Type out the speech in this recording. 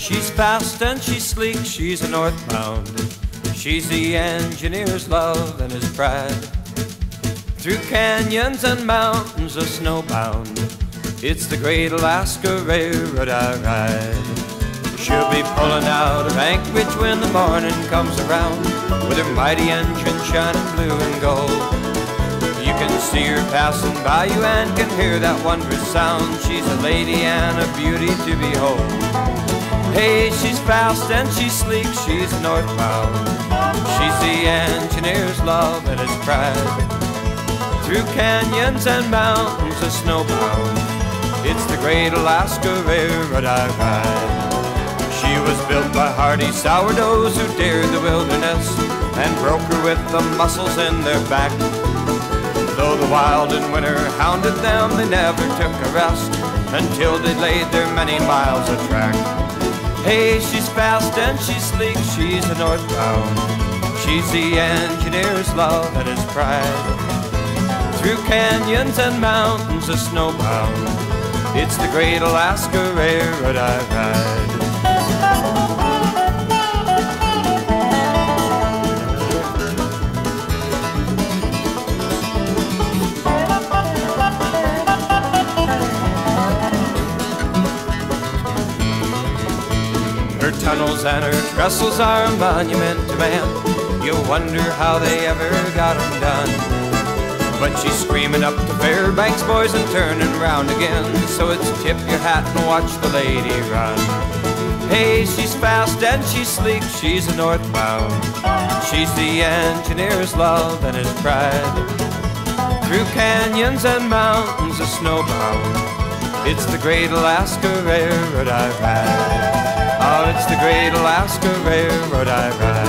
She's fast and she's sleek, she's a northbound. She's the engineer's love and his pride. Through canyons and mountains of snowbound, it's the great Alaska Railroad I ride. She'll be pulling out of Anchorage when the morning comes around, with her mighty engine shining blue and gold. You can see her passing by you and can hear that wondrous sound. She's a lady and a beauty to behold. Hey, she's fast and she's sleek, she's northbound. She's the engineer's love and his pride. Through canyons and mountains of snowbound, it's the great Alaska Railroad I ride. She was built by hardy sourdoughs who dared the wilderness and broke her with the muscles in their back. Though the wild and winter hounded them, they never took a rest until they laid their many miles of track. Hey, she's fast and she's sleek, she's a northbound. She's the engineer's love and his pride. Through canyons and mountains of snowbound, it's the great Alaska Railroad I ride. Her tunnels and her trestles are a monument to man. You wonder how they ever got them done. But she's screaming up to Fairbanks boys and turning round again. So it's tip your hat and watch the lady run. Hey, she's fast and she's sleek, she's a northbound. She's the engineer's love and his pride. Through canyons and mountains of snowbound, it's the great Alaska Railroad I ride. Oh, it's the great Alaska Railroad I ride.